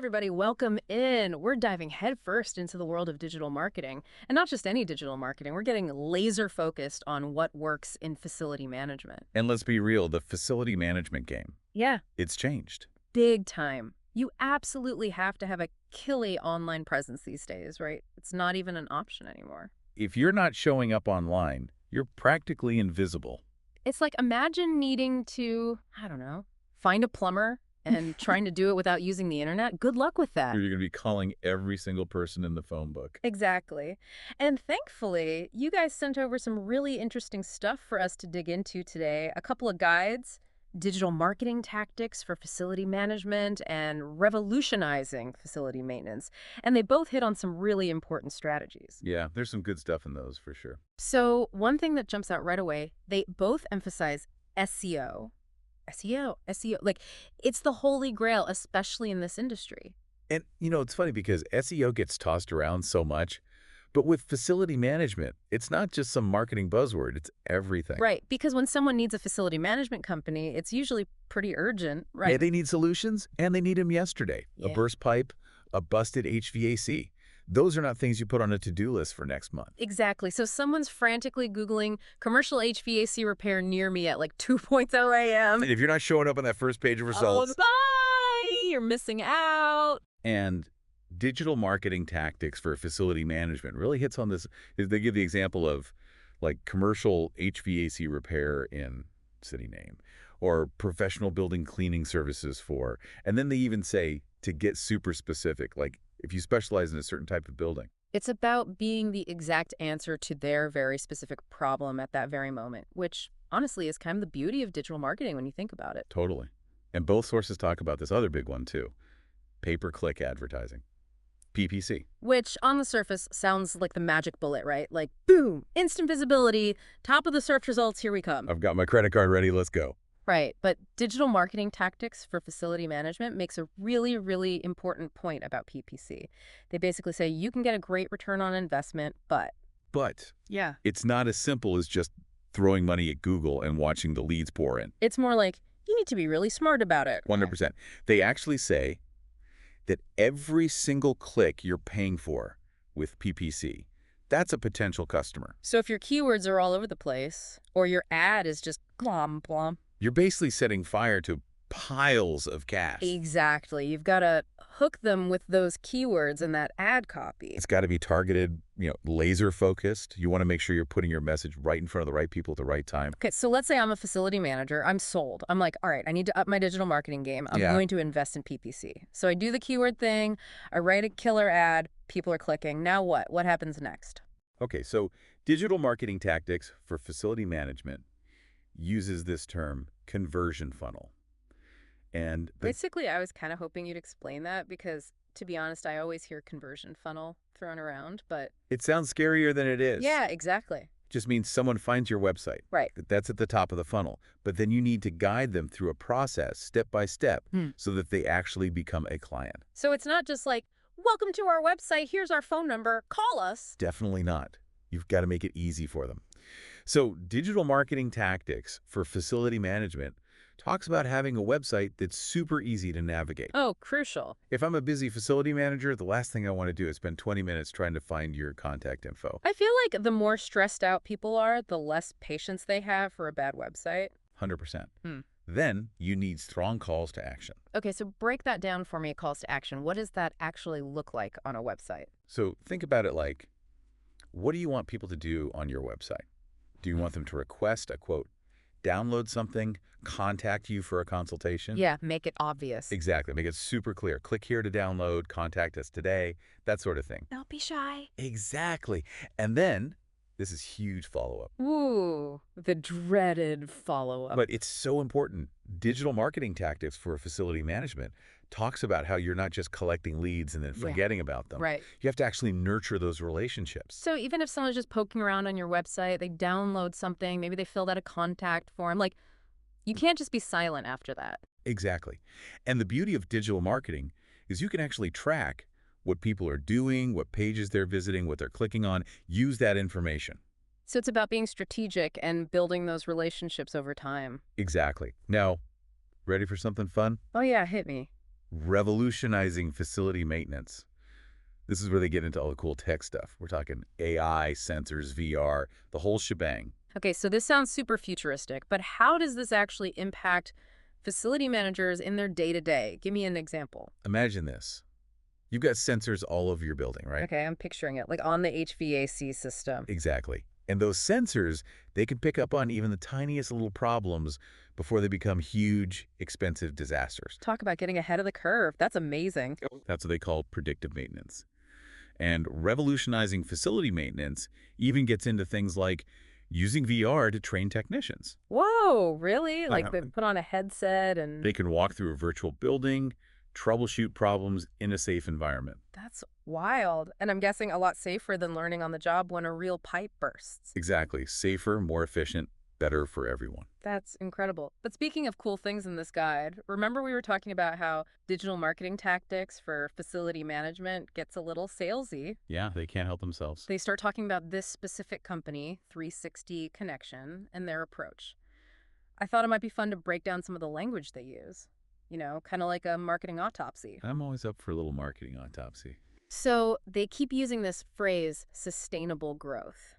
everybody, welcome in. We're diving headfirst into the world of digital marketing. And not just any digital marketing, we're getting laser focused on what works in facility management. And let's be real, the facility management game, Yeah, it's changed. big time. You absolutely have to have a killer online presence these days, right? It's not even an option anymore. If you're not showing up online, you're practically invisible. It's like imagine needing to, I don't know, find a plumber and trying to do it without using the internet. Good luck with that. You're going to be calling every single person in the phone book. Exactly. And thankfully, you guys sent over some really interesting stuff for us to dig into today. A couple of guides, digital marketing tactics for facility management, and revolutionizing facility maintenance. And they both hit on some really important strategies. Yeah, there's some good stuff in those for sure. So one thing that jumps out right away, they both emphasize SEO. SEO, like it's the holy grail, especially in this industry. And, it's funny because SEO gets tossed around so much, but with facility management, it's not just some marketing buzzword, it's everything. Right, because when someone needs a facility management company, it's usually pretty urgent, right? And they need solutions, and they need them yesterday. Yeah. A burst pipe, a busted HVAC. Those are not things you put on a to-do list for next month. Exactly. So someone's frantically Googling commercial HVAC repair near me at like 2:00 a.m. And if you're not showing up on that first page of results, Oh, bye! You're missing out. and digital marketing tactics for facility management really hits on this. They give the example of like commercial HVAC repair in city name or professional building cleaning services for, and then they even say to get super specific, like if you specialize in a certain type of building. It's about being the exact answer to their very specific problem at that very moment, which honestly is kind of the beauty of digital marketing when you think about it. Totally. And both sources talk about this other big one too, pay-per-click advertising, PPC. Which, on the surface, sounds like the magic bullet, right? Like, boom, instant visibility, top of the search results, here we come. I've got my credit card ready, let's go. Right, but digital marketing tactics for facility management makes a really, really important point about PPC. They basically say you can get a great return on investment, but... Yeah, it's not as simple as just throwing money at Google and watching the leads pour in. It's more like, you need to be really smart about it. 100%. They actually say that every single click you're paying for with PPC, that's a potential customer. So if your keywords are all over the place, or your ad is just glom, glom. You're basically setting fire to piles of cash. Exactly. You've got to hook them with those keywords in that ad copy. It's got to be targeted, laser focused. You want to make sure you're putting your message right in front of the right people at the right time. Okay, so let's say I'm a facility manager. I'm sold. I'm like, all right, I need to up my digital marketing game. I'm going to invest in PPC. So I do the keyword thing. I write a killer ad. People are clicking. Now what? What happens next? Okay, so digital marketing tactics for facility management uses this term conversion funnel. And basically, I was kind of hoping you'd explain that because, to be honest, I always hear conversion funnel thrown around, but... it sounds scarier than it is. Yeah, exactly. Just means someone finds your website. Right. That's at the top of the funnel. But then you need to guide them through a process, step by step, so that they actually become a client. So it's not just like, welcome to our website, here's our phone number, call us. Definitely not. You've got to make it easy for them. So digital marketing tactics for facility management talks about having a website that's super easy to navigate. Oh, crucial. If I'm a busy facility manager, the last thing I want to do is spend 20 minutes trying to find your contact info. I feel like the more stressed out people are, the less patience they have for a bad website. 100%. Then you need strong calls to action. Okay, so break that down for me, calls to action. What does that actually look like on a website? So think about it like, what do you want people to do on your website? Do you want them to request a, quote, download something, contact you for a consultation? Yeah, make it obvious. Exactly. Make it super clear. Click here to download, contact us today, that sort of thing. Don't be shy. Exactly. And then, this is huge follow-up. Ooh, the dreaded follow-up. But it's so important. Digital marketing tactics for facility management talks about how you're not just collecting leads and then forgetting about them. Right. You have to actually nurture those relationships. So even if someone's just poking around on your website, they download something, maybe they filled out a contact form, like, you can't just be silent after that. Exactly. And the beauty of digital marketing is you can actually track what people are doing, what pages they're visiting, what they're clicking on. Use that information. So it's about being strategic and building those relationships over time. Exactly. Now, ready for something fun? Oh yeah, hit me. Revolutionizing facility maintenance. This is where they get into all the cool tech stuff. We're talking AI, sensors, VR, the whole shebang. Okay, so this sounds super futuristic, but how does this actually impact facility managers in their day-to-day? Give me an example. Imagine this. You've got sensors all over your building, right? Okay, I'm picturing it, like on the HVAC system. Exactly. And those sensors, they can pick up on even the tiniest little problems before they become huge, expensive disasters. Talk about getting ahead of the curve. That's amazing. That's what they call predictive maintenance. And revolutionizing facility maintenance even gets into things like using VR to train technicians. Whoa, really? I Like know. they put on a headset and They can walk through a virtual building, troubleshoot problems in a safe environment. that's wild. And I'm guessing a lot safer than learning on the job when a real pipe bursts. Exactly. Safer, more efficient, better for everyone. That's incredible. But speaking of cool things in this guide, remember we were talking about how digital marketing tactics for facility management gets a little salesy. Yeah, they can't help themselves. They start talking about this specific company, 360 Connexion, and their approach. I thought it might be fun to break down some of the language they use. Kind of like a marketing autopsy. I'm always up for a little marketing autopsy. So they keep using this phrase, sustainable growth.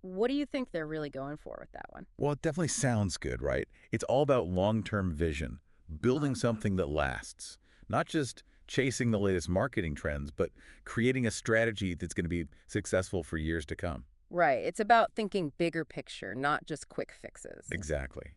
What do you think they're really going for with that one? Well, it definitely sounds good, right? It's all about long-term vision, building something that lasts, not just chasing the latest marketing trends, but creating a strategy that's going to be successful for years to come. Right. It's about thinking bigger picture, not just quick fixes. Exactly.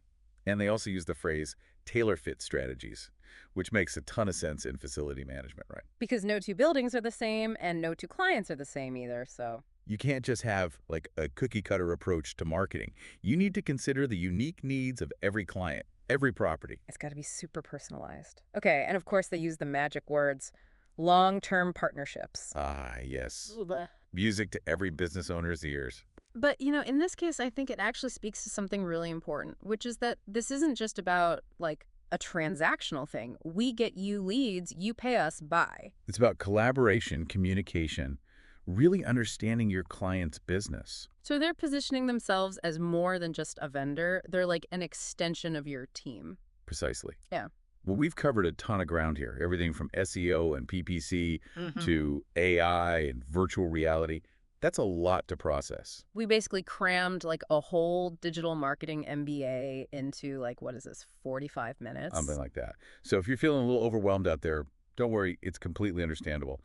And they also use the phrase tailor-fit strategies, which makes a ton of sense in facility management, right? Because no two buildings are the same and no two clients are the same either, so. You can't just have like a cookie-cutter approach to marketing. You need to consider the unique needs of every client, every property. It's got to be super personalized. Okay, and of course they use the magic words, long-term partnerships. Ah, yes. Bleh. Music to every business owner's ears. But, in this case, I think it actually speaks to something really important, which is that this isn't just about, like, a transactional thing. We get you leads, you pay us, bye. It's about collaboration, communication, really understanding your client's business. So they're positioning themselves as more than just a vendor. They're like an extension of your team. Precisely. Yeah. Well, we've covered a ton of ground here, everything from SEO and PPC Mhm. to AI and virtual reality. That's a lot to process. We basically crammed like a whole digital marketing MBA into like, what is this, 45 minutes? Something like that. So if you're feeling a little overwhelmed out there, don't worry, it's completely understandable.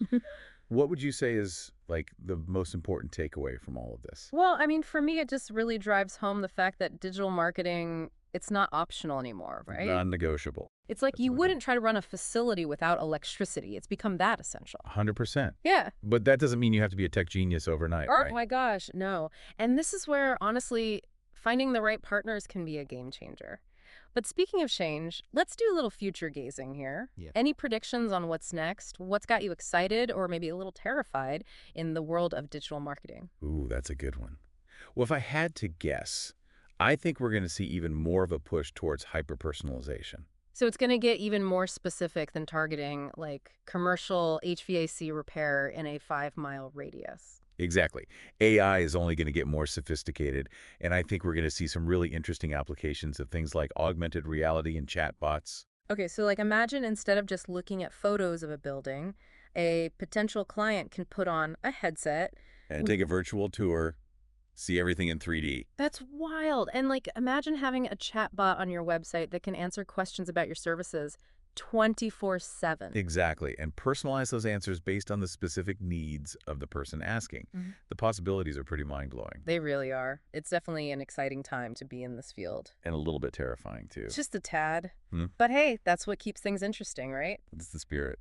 What would you say is like the most important takeaway from all of this? Well, I mean, for me, it just really drives home the fact that digital marketing, it's not optional anymore, right? Non-negotiable. It's like That's you what I wouldn't try to run a facility without electricity. It's become that essential. 100%. Yeah. But that doesn't mean you have to be a tech genius overnight, Oh right? my gosh, no. And this is where, honestly, finding the right partners can be a game changer. But speaking of change, let's do a little future gazing here. Yeah. Any predictions on what's next? What's got you excited or maybe a little terrified in the world of digital marketing? Ooh, that's a good one. Well, if I had to guess, I think we're going to see even more of a push towards hyper-personalization. So it's going to get even more specific than targeting like commercial HVAC repair in a 5-mile radius. Exactly. AI is only going to get more sophisticated, and I think we're going to see some really interesting applications of things like augmented reality and chatbots. Okay, so like imagine instead of just looking at photos of a building, a potential client can put on a headset. And take a virtual tour, see everything in 3D. That's wild. And like imagine having a chatbot on your website that can answer questions about your services 24/7. Exactly, and personalize those answers based on the specific needs of the person asking. Mhm. The possibilities are pretty mind-blowing, They really are. It's definitely an exciting time to be in this field. and a little bit terrifying, too. Just a tad. Hmm. But hey, that's what keeps things interesting, right? It's the spirit.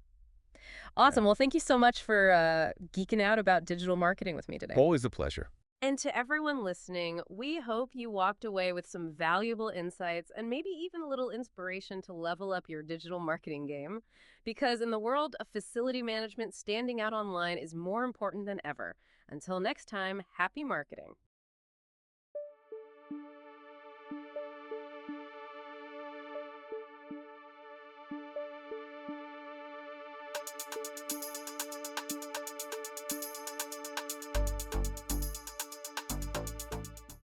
Awesome. Well, thank you so much for geeking out about digital marketing with me today. Always a pleasure. And to everyone listening, we hope you walked away with some valuable insights and maybe even a little inspiration to level up your digital marketing game. Because in the world of facility management, standing out online is more important than ever. Until next time, happy marketing.